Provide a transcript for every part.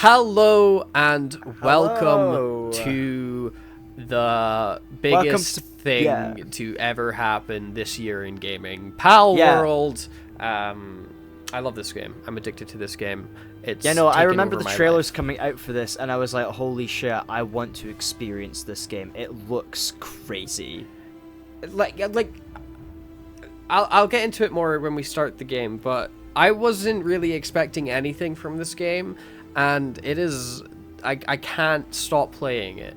Hello and welcome Hello. to the biggest thing to ever happen this year in gaming, Palworld. I love this game. I'm addicted to this game. It's I remember the trailers life. coming out for this, and I was like, holy shit, I want to experience this game. It looks crazy. I'll get into it more when we start the game, but I wasn't really expecting anything from this game, and it is... I can't stop playing it.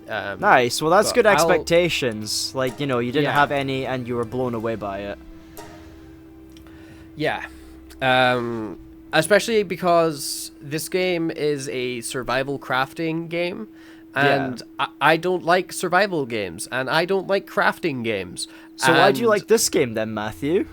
Nice. Well, that's good expectations. Like, you didn't Yeah. have any, and you were blown away by it. Yeah. Especially because this game is a survival crafting game, and I don't like survival games, and I don't like crafting games. So why do you like this game then, Matthew?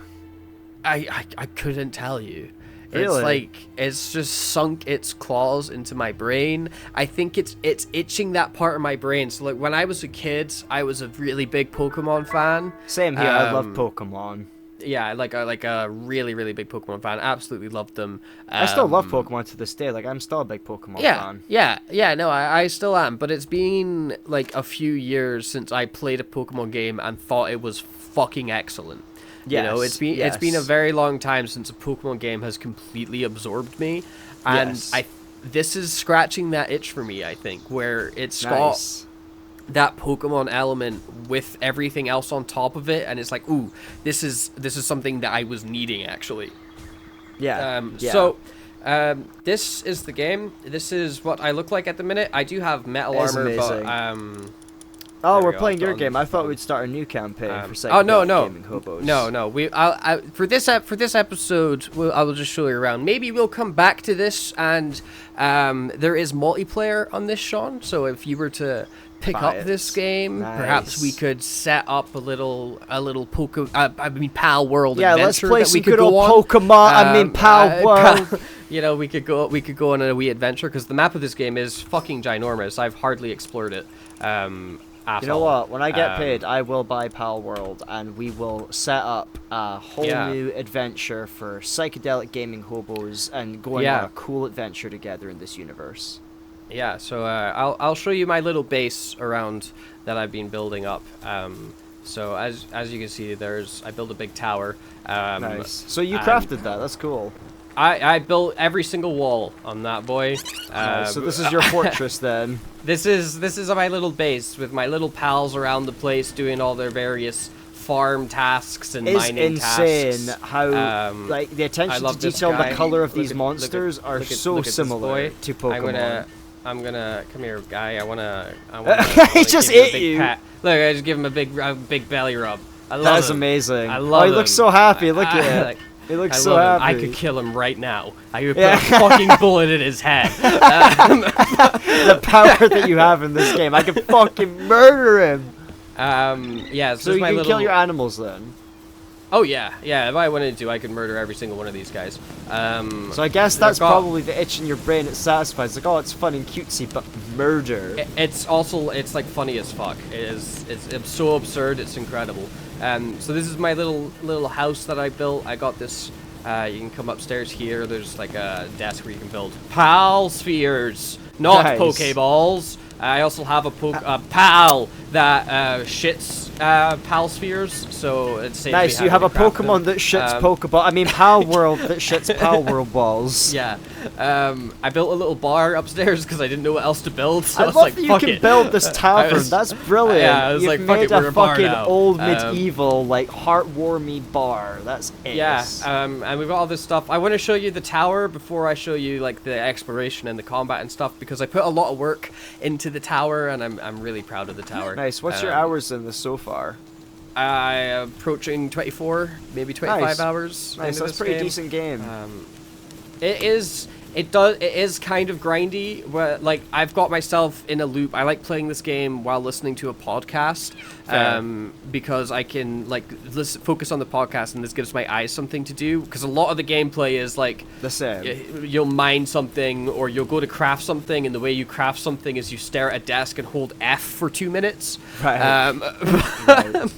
I couldn't tell you. Really? It's like, it's just sunk its claws into my brain. I think it's itching that part of my brain. So like when I was a kid, I was a really big Pokemon fan. Same here. I love Pokemon. Yeah, like a really, really big Pokemon fan. Absolutely loved them. I still love Pokemon to this day. Like, I'm still a big Pokemon fan. Yeah, no, I still am. But it's been like a few years since I played a Pokemon game and thought it was fucking excellent. Yes, It's been a very long time since a Pokemon game has completely absorbed me, and this is scratching that itch for me. I think where it's got that Pokemon element with everything else on top of it, and it's like, ooh, this is something that I was needing actually. So this is the game. This is what I look like at the minute. I do have metal armor, amazing. but Oh, we're playing your game. I thought we'd start a new campaign for psychedelic gaming hobos. No. For this episode, I will just show you around. Maybe we'll come back to this, and there is multiplayer on this, Sean. So if you were to pick up this game, perhaps we could set up a little Palworld adventure. Yeah, let's play some good old Pokemon. Palworld. We could go on a wee adventure because the map of this game is fucking ginormous. I've hardly explored it. You know what? When I get paid, I will buy Palworld, and we will set up a whole new adventure for psychedelic gaming hobos and going on a cool adventure together in this universe. Yeah, so I'll show you my little base around that I've been building up. So as you can see, I built a big tower. Nice. So you crafted that. That's cool. I built every single wall on that boy. So this is your fortress then. This is my little base with my little pals around the place doing all their various farm tasks and mining tasks. It's insane how like the attention to detail, the color of these monsters are so similar to Pokemon. I'm gonna come here, guy. I wanna he just ate you. Pat. Look, I just give him a big belly rub. I love That's him. amazing. I love him. He looks so happy. Look at it. He looks so happy. I could kill him right now. I could put a fucking bullet in his head. The power that you have in this game, I could fucking murder him. So you can kill your animals then. Oh yeah. If I wanted to, I could murder every single one of these guys. So I guess that's probably the itch in your brain. It satisfies. Like, oh, it's fun and cutesy, but murder. It's like funny as fuck. It's so absurd. It's incredible. So this is my little house that I built. I got this. You can come upstairs here. There's like a desk where you can build pal spheres, not Pokeballs. I also have a pal that shits pal spheres, so it's safe. Nice. You have a Pokemon that shits Pokeball. I mean, Palworld that shits Palworld balls. Yeah. I built a little bar upstairs because I didn't know what else to build. So I I was love like, that you fuck can it. build this tavern. That's brilliant. Yeah, I was You've like, fuck made it, we're a a bar fucking now. old medieval, like heartwarmy bar. That's ace. Yeah. And we've got all this stuff. I want to show you the tower before I show you like the exploration and the combat and stuff because I put a lot of work into the tower and I'm really proud of the tower. Nice. What's your hours in this so far? Approaching 24, maybe 25 hours. Nice. That's a pretty decent game. It is kind of grindy, where like I've got myself in a loop. I like playing this game while listening to a podcast, because I can like focus on the podcast, and this gives my eyes something to do. Because a lot of the gameplay is like the same. You'll mine something, or you'll go to craft something, and the way you craft something is you stare at a desk and hold F for 2 minutes. Right.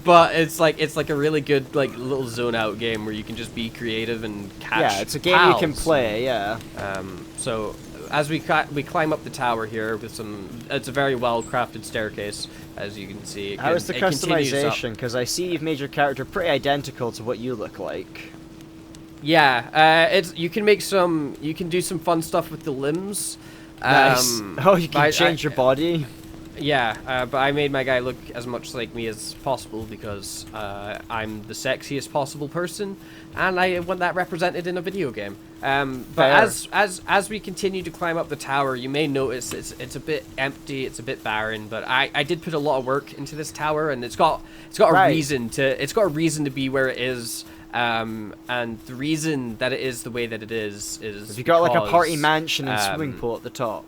But it's like a really good like little zone out game where you can just be creative and catch. Yeah, it's a game pals. you can play. Yeah. So as we climb up the tower here with it's a very well crafted staircase, as you can see. How is the customization? Because I see you've made your character pretty identical to what you look like. Yeah, you can do some fun stuff with the limbs. Nice. Oh, you can change your body. Yeah, but I made my guy look as much like me as possible because I'm the sexiest possible person, and I want that represented in a video game. But as we continue to climb up the tower, you may notice it's a bit empty, it's a bit barren. But I did put a lot of work into this tower, and it's got a reason to be where it is. And the reason that it is the way that it is have you got like a party mansion and swimming pool at the top?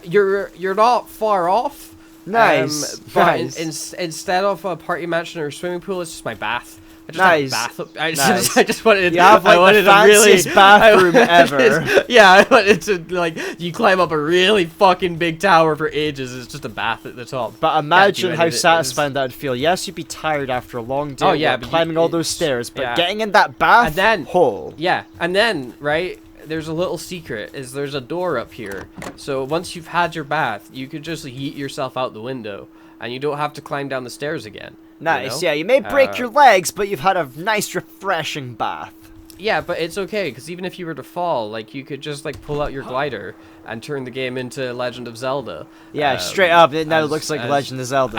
You're not far off. Nice. But nice. Instead of a party mansion or a swimming pool, it's just my bath. I just nice. Have a bath. Nice. I just wanted. You have like the fanciest bathroom ever. Yeah, I wanted to like you climb up a really fucking big tower for ages. It's just a bath at the top. But imagine how satisfying that would feel. Yes, you'd be tired after a long day. Oh yeah, climbing all those stairs, but getting in that bath hole. Yeah, and then right. There's a little secret, there's a door up here. So once you've had your bath, you can just yeet yourself out the window, and you don't have to climb down the stairs again. Nice, yeah, you may break your legs, but you've had a nice refreshing bath. Yeah, but it's okay, because even if you were to fall, like, you could just, like, pull out your glider and turn the game into Legend of Zelda. Yeah, straight up, it now looks like Legend of Zelda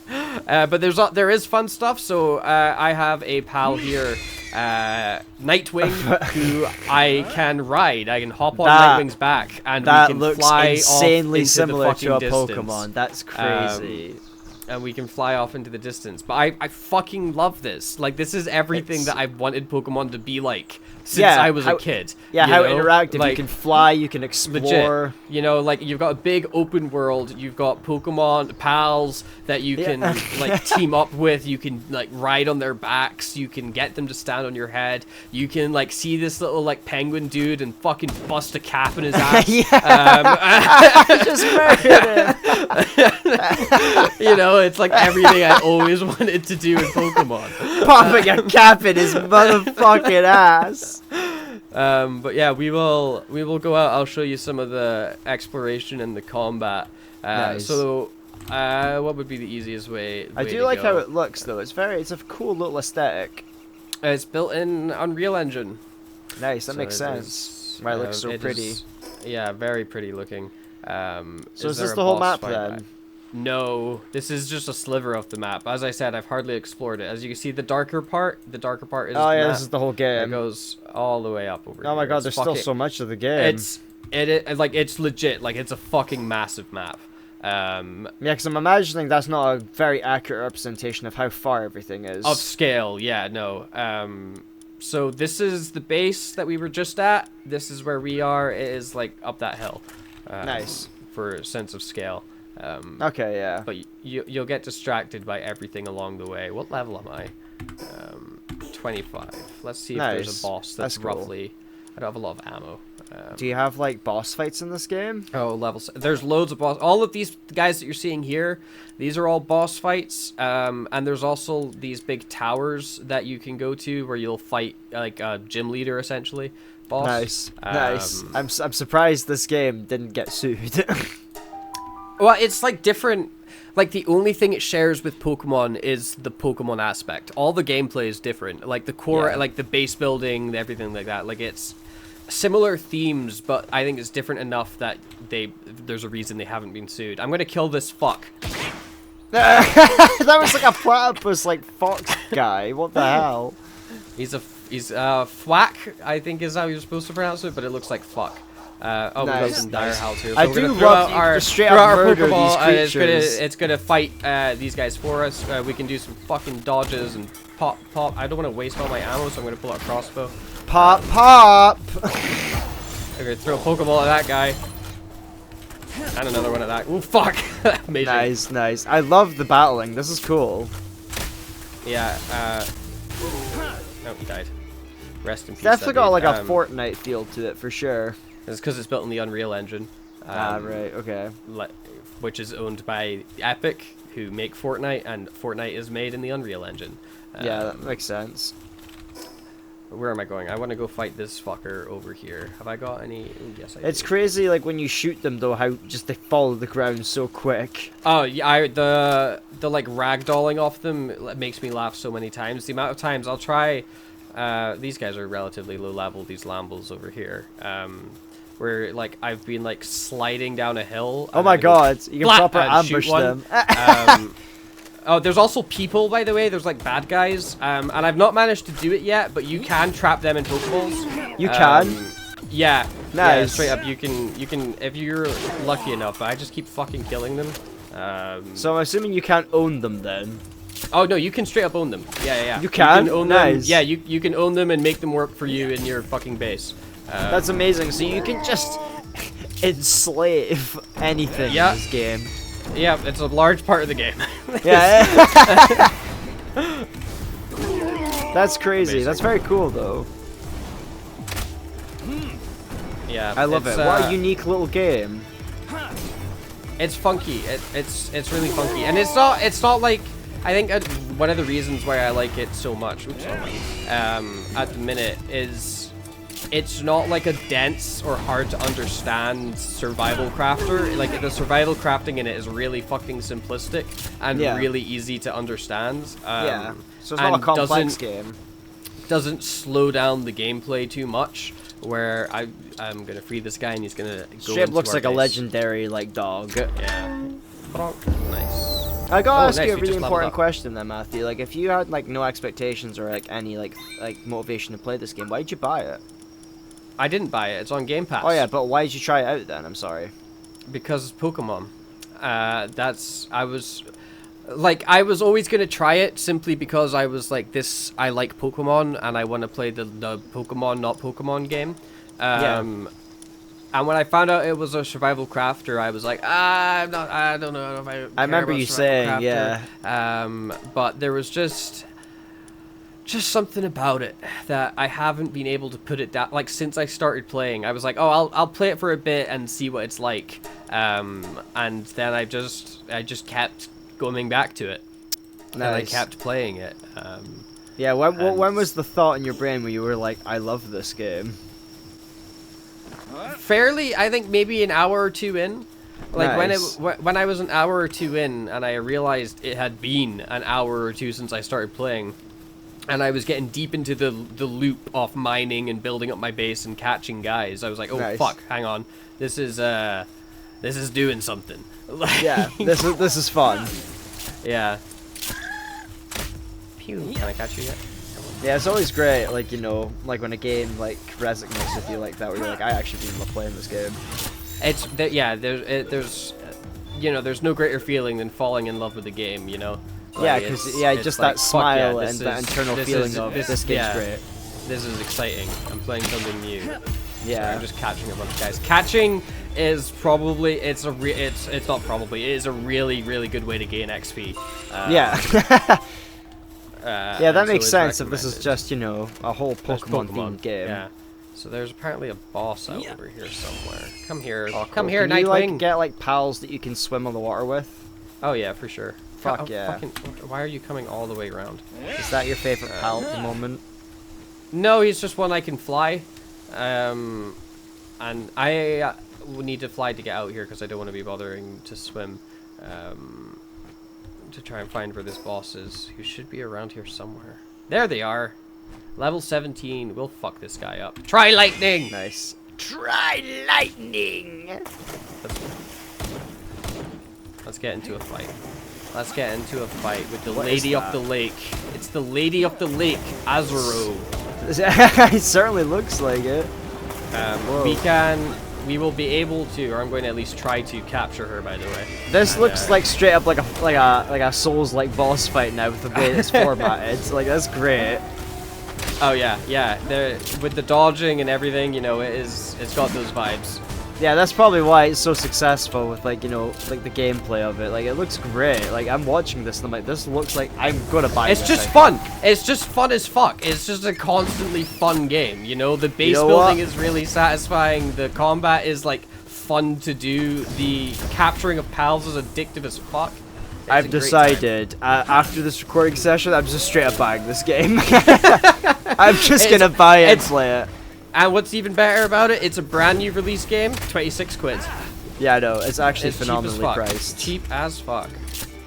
now. But there is fun stuff, so I have a pal here, Nightwing, who I can ride. I can hop on Nightwing's back, and we can fly insanely off similar into the to a distance. Pokemon. That's crazy. And we can fly off into the distance. But I fucking love this. Like, this is everything that I've wanted Pokemon to be like since I was a kid. Yeah, how interactive. Like, you can fly, you can explore. Legit. You know, like, you've got a big open world. You've got Pokemon pals that you can, like, team up with. You can, like, ride on their backs. You can get them to stand on your head. You can, like, see this little, like, penguin dude and fucking bust a cap in his ass. I just murdered him. You know, it's like everything I always wanted to do in Pokemon. Popping a cap in his motherfucking ass. But yeah, we will go out. I'll show you some of the exploration and the combat. Nice. So, what would be the easiest way? I do like how it looks, though. It's a cool little aesthetic. It's built in Unreal Engine. Nice, that makes sense. Why it looks so pretty. Yeah, very pretty looking. So is this the whole map then? No, this is just a sliver of the map. As I said, I've hardly explored it. As you can see, the darker part is the map. This is the whole game. It goes all the way up over here. Oh my god, there's still so much of the game. It's legit. Like, it's a fucking massive map. Yeah, because I'm imagining that's not a very accurate representation of how far everything is. Of scale, yeah, no. So this is the base that we were just at. This is where we are. It is, like, up that hill. Nice. For a sense of scale. Okay, yeah. But you'll get distracted by everything along the way. What level am I? 25. Let's see if there's a boss that's roughly... Cool. I don't have a lot of ammo. Do you have, like, boss fights in this game? Oh, levels. There's loads of boss... All of these guys that you're seeing here, these are all boss fights. And there's also these big towers that you can go to where you'll fight, like, a gym leader, essentially. Boss. Nice. Nice. I'm surprised this game didn't get sued. Well, it's, like, different... Like, the only thing it shares with Pokemon is the Pokemon aspect. All the gameplay is different. Like, the core, like, the base building, everything like that. Like, it's similar themes, but I think it's different enough that there's a reason they haven't been sued. I'm gonna kill this fuck. That was like a platypus, like, fox guy. What the hell? He's thwack, I think is how you're supposed to pronounce it, but it looks like fuck. Nice, we got some dire house here. So I do love our straight up murder these creatures. It's gonna fight these guys for us. We can do some fucking dodges and pop. I don't want to waste all my ammo, so I'm gonna pull out a crossbow. Pop. I'm gonna throw a Pokeball at that guy. And another one at that. Ooh, fuck! Amazing. Nice. I love the battling. This is cool. Yeah. Oh, he died. Rest in peace. Definitely got like a Fortnite feel to it for sure. It's because it's built in the Unreal Engine. Right, okay. Which is owned by Epic, who make Fortnite, and Fortnite is made in the Unreal Engine. Yeah, that makes sense. Where am I going? I want to go fight this fucker over here. Have I got any? Ooh, yes, I do. It's crazy, like when you shoot them though, how just they fall to the ground so quick. Oh yeah, the like ragdolling off them makes me laugh so many times. The amount of times I'll try. These guys are relatively low level. These Lambles over here. Where like I've been like sliding down a hill. Oh my god! You can proper ambush them. Oh, there's also people, by the way. There's like bad guys, and I've not managed to do it yet. But you can trap them in Pokeballs. You can. Yeah. Nice. Yeah, straight up, you can if you're lucky enough. But I just keep fucking killing them. So I'm assuming you can't own them then. Oh no, you can straight up own them. Yeah. You can own nice. them. Yeah, you can own them and make them work for you in your fucking base. That's amazing. So you can just enslave anything in this game. Yeah, it's a large part of the game. Yeah. That's crazy. Amazing. That's very cool, though. Yeah, I love it. What a unique little game. It's funky. It's really funky, and it's not like I think one of the reasons why I like it so much. Oops, at the minute is. It's not like a dense or hard to understand survival crafter. Like the survival crafting in it is really fucking simplistic and really easy to understand. So it's not a complex game. Doesn't slow down the gameplay too much. Where I'm gonna free this guy and he's gonna go. Shape looks like a legendary like dog. Yeah. Nice. I gotta ask you a really important question then, Matthew. Like, if you had like no expectations or like any like motivation to play this game, why did you buy it? I didn't buy it. It's on Game Pass. Oh yeah, but why did you try it out then? I'm sorry. Because it's Pokemon. I was always gonna try it simply because I was like this. I like Pokemon and I want to play the Pokemon not Pokemon game. And when I found out it was a survival crafter, I was like, I don't know if I remember you saying, crafter. But there was just something about it that I haven't been able to put it down. Like since I started playing, I was like, oh, I'll play it for a bit and see what it's like. And then I just kept going back to it. Nice. And I kept playing it. Yeah. When was the thought in your brain where you were like, I love this game? Fairly, I think maybe an hour or two in. Like nice. when I was an hour or two in, and I realized it had been an hour or two since I started playing. And I was getting deep into the loop of mining and building up my base and catching guys. I was like, oh nice. Fuck, hang on, this is doing something. Yeah, this is fun. Yeah. Pew. Can I catch you yet? Yeah, it's always great, like, you know, like when a game like resonates with you like that, where you're like, I actually really love playing this game. It's there's you know, there's no greater feeling than falling in love with the game, you know. Like, yeah, because just like, that smile and that internal feeling of this game's great. This is exciting. I'm playing something new. Yeah, so I'm just catching a bunch of guys. Catching is probably it's not probably, it is a really good way to gain XP. Yeah. Yeah, that makes sense if this is recommended. just, you know, a whole Pokemon themed game. Yeah. So there's apparently a boss out over here somewhere. Come here. Oh, Come here, Nightwing. Nightwing. You like get like pals that you can swim on the water with? Oh yeah, for sure. Fuck yeah. Why are you coming all the way around? Is that your favorite pal at the moment? No, he's just one I can fly. And I will need to fly to get out here because I don't want to be bothering to swim. To try and find where this boss is, who should be around here somewhere. There they are. Level 17. We'll fuck this guy up. Try lightning! Nice. Try lightning! Let's get into a fight. Let's get into a fight with the Lady of the Lake. It's the Lady of the Lake, Azuro. It certainly looks like it. We will be able to, or I'm going to at least try to capture her. By the way, this looks like straight up like a Souls-like boss fight now with the way it's formatted. Like that's great. Oh yeah. With the dodging and everything, you know, it's got those vibes. Yeah, that's probably why it's so successful with, like, you know, like the gameplay of it. Like, it looks great. Like, I'm watching this and I'm like, this looks like I'm gonna buy this. It's just fun. It's just fun as fuck. It's just a constantly fun game, you know? The base building is really satisfying. The combat is, like, fun to do. The capturing of pals is addictive as fuck. I've decided after this recording session, I'm just straight up buying this game. I'm just gonna buy it and play it. And what's even better about it, it's a brand new release game, 26 quid. Yeah, I know. It's actually phenomenally priced. Cheap as fuck.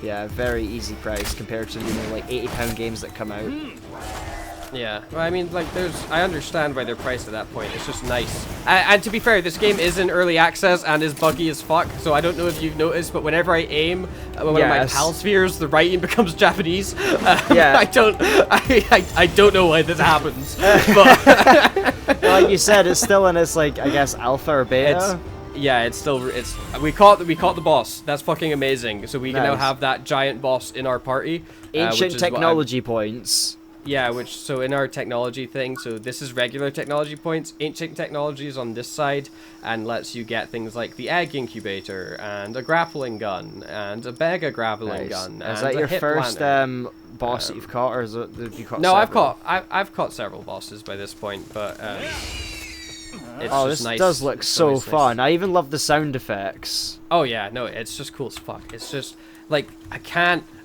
Yeah, very easy price compared to like £80 games that come out. Yeah, well, I mean, like, I understand why they're priced at that point. It's just nice. And to be fair, this game is in early access and is buggy as fuck. So I don't know if you've noticed, but whenever I aim one of my PAL spheres, the writing becomes Japanese. Yeah. I don't know why this happens. But like you said, it's still in its, like, I guess, alpha or beta. We caught the boss. That's fucking amazing. So we can now have that giant boss in our party. Ancient technology points. Yeah, so in our technology thing, so this is regular technology points. Ancient technology is on this side and lets you get things like the egg incubator and a grappling gun and a mega grappling gun. Is that your first boss that you've caught, or have you caught? No, several? I've caught several bosses by this point, but this does look so fun. I even love the sound effects. Oh yeah, no, it's just cool as fuck. It's just like I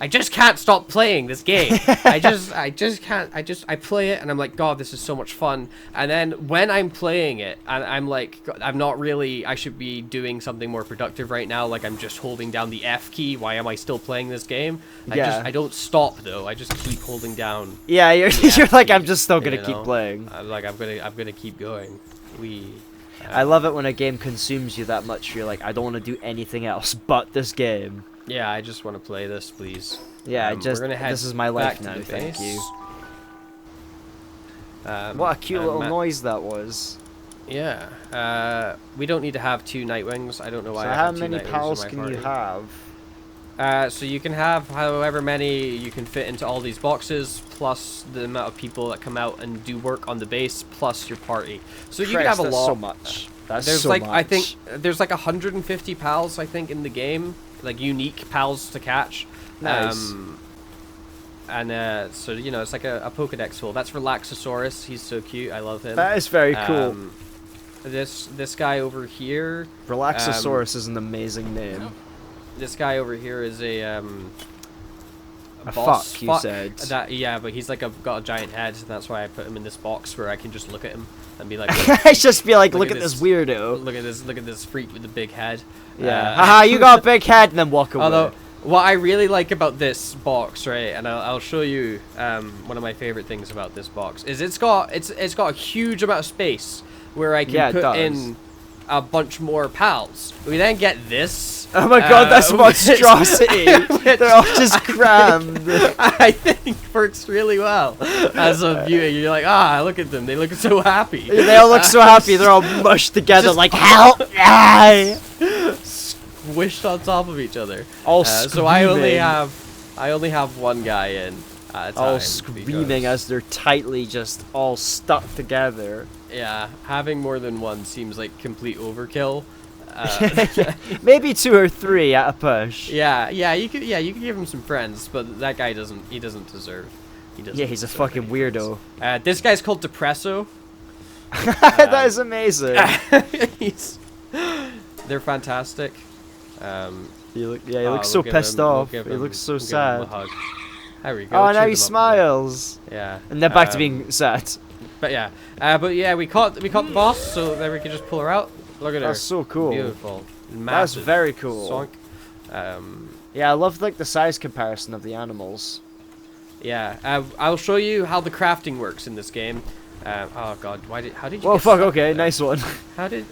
just can't stop playing this game. I play it and I'm like, God, this is so much fun. And then when I'm playing it and I'm like, I should be doing something more productive right now. Like I'm just holding down the F key. Why am I still playing this game? I don't stop though. I just keep holding down. Yeah, you're like, I'm just still gonna keep playing. I'm gonna keep going. I love it when a game consumes you that much. You're like, I don't want to do anything else but this game. Yeah, I just want to play this, please. Yeah, this is my life now, thank you. What a cute little noise that was. Yeah. We don't need to have 2 Nightwings. I don't know why. So how many pals can you have? So you can have however many you can fit into all these boxes, plus the amount of people that come out and do work on the base, plus your party. So you can have a lot. So much. There's so much. I think there's like 150 pals, I think, in the game. Like unique pals to catch. Nice. So you know, it's like a Pokedex full. That's Relaxosaurus. He's so cute. I love him. That is very cool. This guy over here. Relaxosaurus is an amazing name. This guy over here is a boss. You said. Yeah, but he's like got a giant head. And that's why I put him in this box where I can just look at him and be like. I just be like, look at this weirdo. Look at this freak with the big head. Yeah. Haha, you got a big head, and then walk away. Although, what I really like about this box, right, and I'll show you one of my favorite things about this box is it's got a huge amount of space where I can put in a bunch more pals. We then get this. Oh my god, that's monstrosity! They're all just crammed. I think works really well as a viewer. You're like, look at them. They look so happy. They all look so happy. They're all mushed together like, help! Squished on top of each other. All so I only have one guy in at a time. All screaming as they're tightly just all stuck together. Yeah, having more than one seems like complete overkill. Maybe 2 or 3 at a push. Yeah, you could give him some friends, but that guy doesn't deserve. He's a fucking weirdo. This guy's called Depresso. That is amazing. They're fantastic. He looks so pissed off. He looks so sad. There we go. Oh, now he smiles. Yeah. And then back to being sad. But yeah, we caught the boss, so then we can just pull her out. Look at her. That's so cool. Beautiful. Massive. That's very cool. Sonk. Yeah, I love like the size comparison of the animals. Yeah, I'll show you how the crafting works in this game. Oh god, how did you? Whoa, fuck. Okay, nice one. How did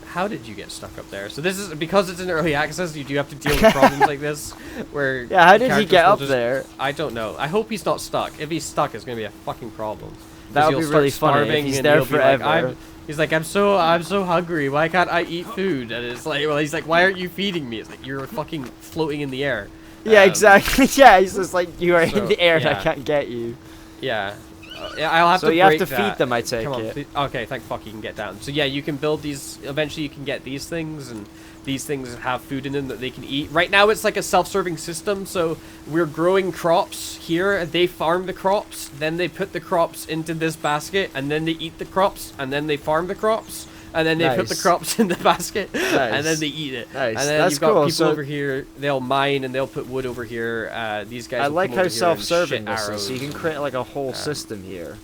you get stuck up there? So this is because it's in early access. You do have to deal with problems like this, where how did he get up there? I don't know. I hope he's not stuck. If he's stuck, it's gonna be a fucking problem. That would be really funny if he's there forever. He's like, I'm so hungry. Why can't I eat food? And it's like, well, he's like, why aren't you feeding me? It's like, you're fucking floating in the air. Yeah, exactly. Yeah, he's just like, you are in the air and I can't get you. Yeah. I'll have to. So you have to feed them, I take it. Okay, thank fuck, you can get down. So yeah, you can build these. Eventually, you can get these things, and these things have food in them that they can eat. Right now, it's like a self-serving system. So we're growing crops here. They farm the crops, then they put the crops into this basket, and then they eat the crops, and then they farm the crops. and then they put the crops in the basket, and then they eat it. And then you've got people over here. They'll mine and they'll put wood over here. These guys. I like how self-serving this is, so you can create like a whole system here.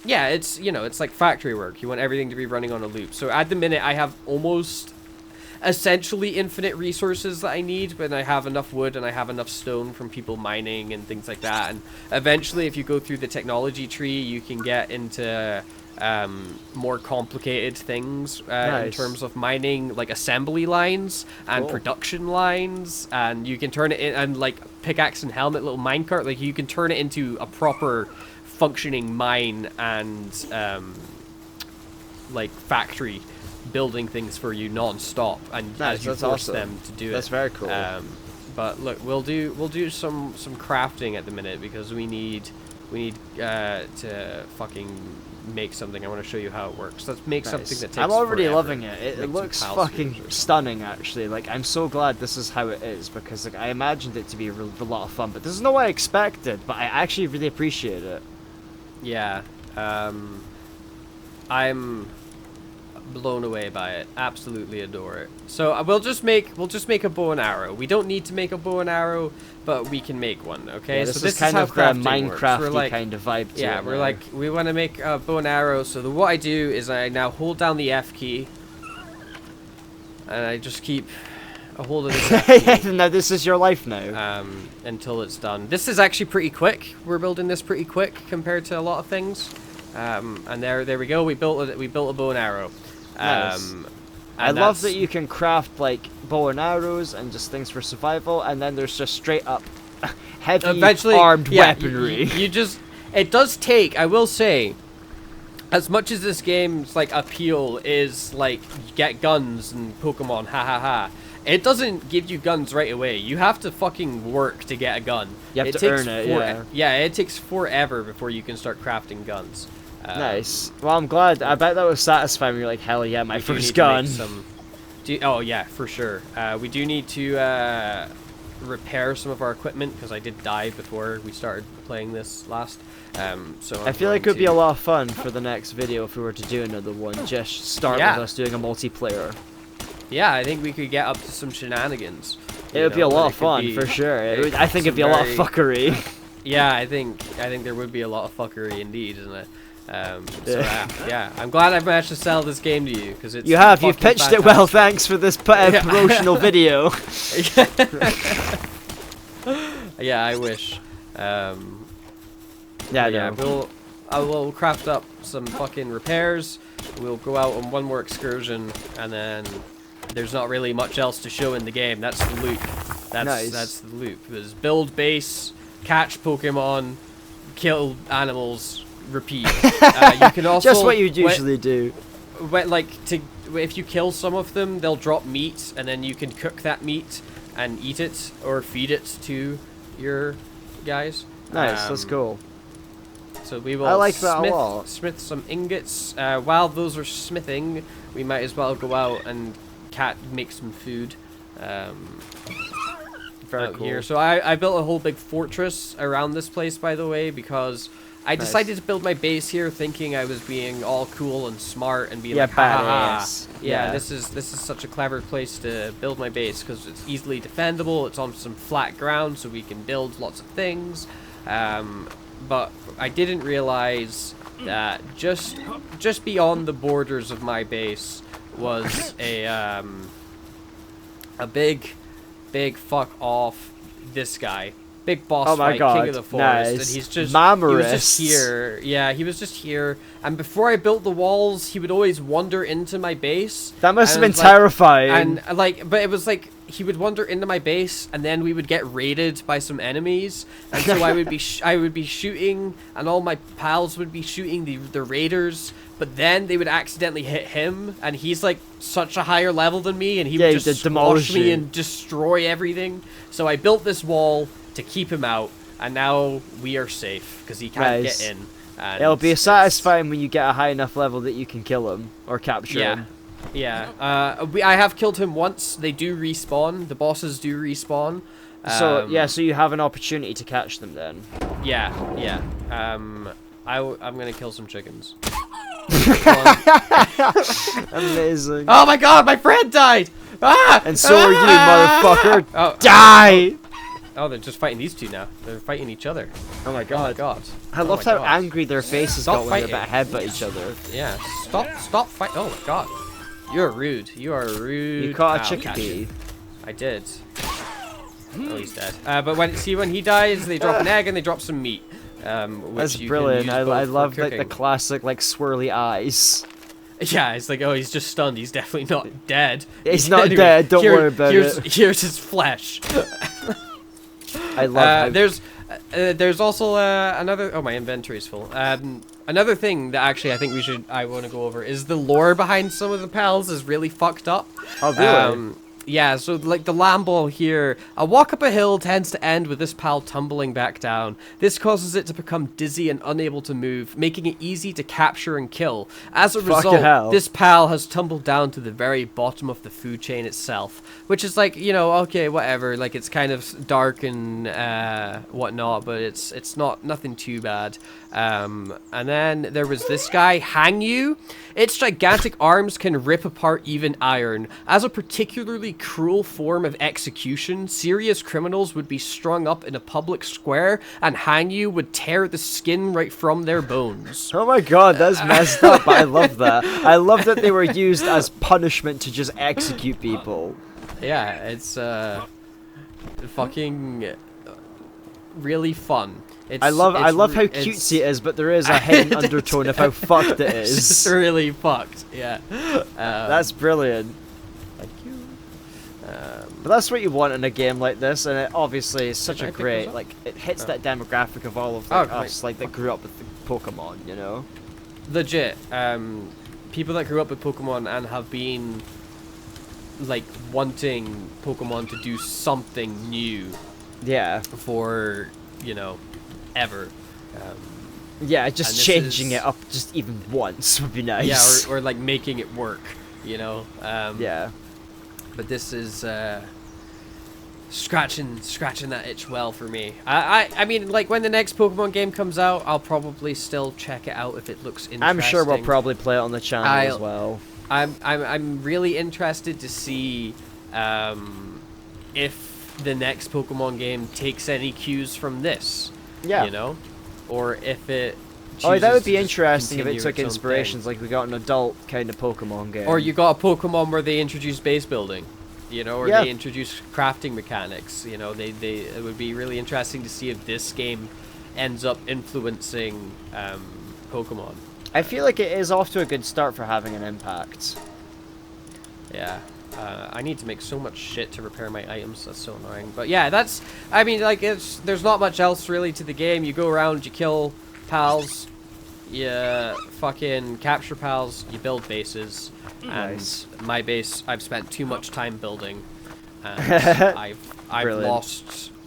Yeah, it's it's like factory work. You want everything to be running on a loop. So at the minute, I have almost essentially infinite resources that I need, but I have enough wood and I have enough stone from people mining and things like that. And eventually, if you go through the technology tree, you can get into more complicated things in terms of mining, like assembly lines and production lines, and you can turn it in, and like pickaxe and helmet, little minecart, like you can turn it into a proper functioning mine and like factory, building things for you non-stop, and as you force them to do it. That's very cool. But look, we'll do some crafting at the minute, because we need to fucking make something. I want to show you how it works. Let's make something that takes I'm already forever. loving it. It looks fucking stunning, actually. Like, I'm so glad this is how it is, because like I imagined it to be a lot of fun, but this is not what I expected, but I actually really appreciate it. Yeah. I'm blown away by it. Absolutely adore it. So we'll just make a bow and arrow. We don't need to make a bow and arrow, but we can make one. Okay. Yeah, so this is kind is how of the Minecraft-y kind of vibe to it. Yeah, we're like, we want to make a bow and arrow. So what I do is I now hold down the F key, and I just keep a hold of this F key. Now this is your life now. Until it's done. This is actually pretty quick. We're building this pretty quick compared to a lot of things. And there we go. We built a bow and arrow. Nice. I love that you can craft like bow and arrows and just things for survival, and then there's just straight up heavy armed weaponry. You just, it does take, I will say, as much as this game's like appeal is like get guns and Pokemon, ha ha ha, it doesn't give you guns right away. You have to fucking work to get a gun. You have to earn it. Yeah, it takes forever before you can start crafting guns. Nice. Well, I'm glad. I bet that was satisfying. You're like, hell yeah, my first gun. Oh yeah, for sure. We do need to repair some of our equipment, because I did die before we started playing this last. So I feel like it would be a lot of fun for the next video if we were to do another one. Just start with us doing a multiplayer. Yeah, I think we could get up to some shenanigans. It would be a lot of fun, for sure. I think it'd be a lot of fuckery. Yeah, I think there would be a lot of fuckery indeed, isn't it? Yeah, I'm glad I've managed to sell this game to you, because it's you've pitched it well. Thanks for this promotional video. Yeah, I wish. I will craft up some fucking repairs. We'll go out on one more excursion, and then there's not really much else to show in the game. That's the loop. That's the loop. There's build base, catch Pokemon, kill animals, repeat. You can also just what you'd usually do. If you kill some of them, they'll drop meat, and then you can cook that meat and eat it or feed it to your guys. Nice, that's cool. So we will. I like that a lot. Smith some ingots. While those are smithing, we might as well go out and make some food. Very cool. Here. So I built a whole big fortress around this place, by the way, because I decided to build my base here thinking I was being all cool and smart and being like, badass. Yeah, this is such a clever place to build my base, because it's easily defendable. It's on some flat ground, so we can build lots of things. But I didn't realize that just beyond the borders of my base was a big fuck off this guy. Big boss fight, king of the forest, and he's just he was just here. Yeah, he was just here. And before I built the walls, he would always wander into my base. That must have been terrifying. And but it was like he would wander into my base, and then we would get raided by some enemies. And so I would be shooting, and all my pals would be shooting the raiders. But then they would accidentally hit him, and he's like such a higher level than me, and he would just demolish me and destroy everything. So I built this wall to keep him out, and now we are safe because he can't get in. And it'll be satisfying when you get a high enough level that you can kill him or capture him. Yeah. I have killed him once. They do respawn. The bosses do respawn. So you have an opportunity to catch them then. Yeah. I'm gonna kill some chickens. Amazing. Oh my god, my friend died! Ah! And so are you, motherfucker. Oh, Die! Oh, they're just fighting these two now. They're fighting each other. Oh my god. Oh my god. I loved how angry their faces got when they're about to headbutt each other. Yeah, stop fight. Oh my god. You're rude. You are rude. You caught a chickadee. I did. Oh, he's dead. But when he dies, they drop an egg and they drop some meat. That's brilliant. I love like the classic like swirly eyes. Yeah, it's like, oh, he's just stunned. He's definitely not dead. He's not dead. Don't worry about it. Here's his flesh. I love. There's also another. Oh, my inventory's full. Another thing that actually I want to go over is the lore behind some of the pals is really fucked up. Oh, really? Yeah, so like the Lamball here, a walk up a hill tends to end with this pal tumbling back down. This causes it to become dizzy and unable to move, making it easy to capture and kill. As a result, this pal has tumbled down to the very bottom of the food chain itself, which is like, you know, okay, whatever, like it's kind of dark and whatnot, but it's nothing too bad. And then there was this guy, Hang You. Its gigantic arms can rip apart even iron. As a particularly cruel form of execution, serious criminals would be strung up in a public square, and Hang You would tear the skin right from their bones. Oh my god, that's messed up. I love that. I love that they were used as punishment to just execute people. Yeah, it's fucking really fun. I love how cutesy it is, but there is a hidden undertone of how fucked it is. It's just really fucked, yeah. That's brilliant. Thank you. But that's what you want in a game like this, and it obviously is such a great, like, it hits that demographic of all of us, like, that grew up with the Pokemon, you know? Legit. People that grew up with Pokemon and have been, like, wanting Pokemon to do something new. Yeah. For, you know, ever. Yeah, just changing it up just even once would be nice. Yeah, or like making it work, you know. Yeah. But this is scratching that itch well for me. I mean, like when the next Pokemon game comes out, I'll probably still check it out if it looks interesting. I'm sure we'll probably play it on the channel as well. I'm really interested to see if the next Pokemon game takes any cues from this. Yeah. You know? Or if it that would be interesting if it took inspirations, like we got an adult kind of Pokemon game. Or you got a Pokemon where they introduce base building, you know, or they introduce crafting mechanics, you know, it would be really interesting to see if this game ends up influencing Pokemon. I feel like it is off to a good start for having an impact. Yeah. I need to make so much shit to repair my items. That's so annoying. But yeah, I mean, like, there's not much else really to the game. You go around, you kill pals, you fucking capture pals, you build bases. Nice. And my base, I've spent too much time building. And I've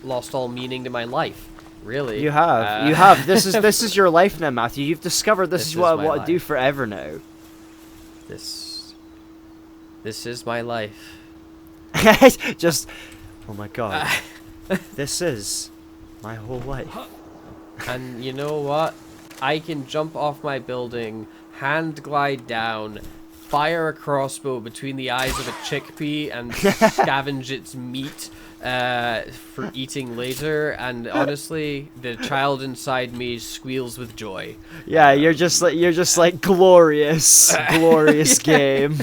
lost all meaning to my life. Really. You have. You have. This is your life now, Matthew. You've discovered this is what I want to do forever now. This is my life. Just, oh my god. This is my whole life. And you know what? I can jump off my building, hand glide down, fire a crossbow between the eyes of a chickpea and scavenge its meat for eating later, and honestly, the child inside me squeals with joy. Yeah, you're just like glorious game.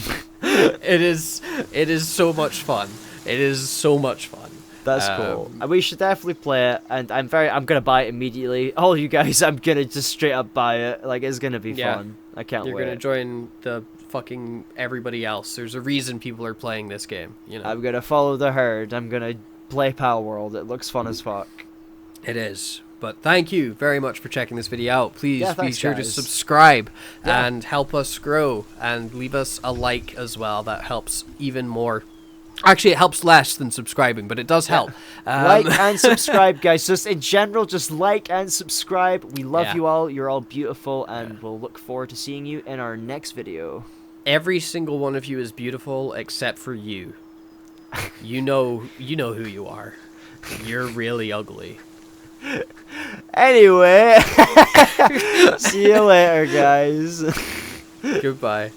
It is so much fun. It is so much fun. That's cool. And we should definitely play it, and I'm gonna buy it immediately. All you guys, I'm gonna just straight up buy it. Like, it's gonna be fun. I can't wait. You're gonna join the fucking everybody else. There's a reason people are playing this game, you know. I'm gonna follow the herd. I'm gonna play Palworld. It looks fun as fuck. It is. But thank you very much for checking this video out. Please be sure to guys. subscribe and help us grow, and leave us a like as well. That helps even more. Actually, it helps less than subscribing, but it does help. Like and subscribe, guys. Just in general, just like and subscribe. We love you all. You're all beautiful, and we'll look forward to seeing you in our next video. Every single one of you is beautiful except for you. You know who you are. You're really ugly. Anyway, see you later, guys. Goodbye.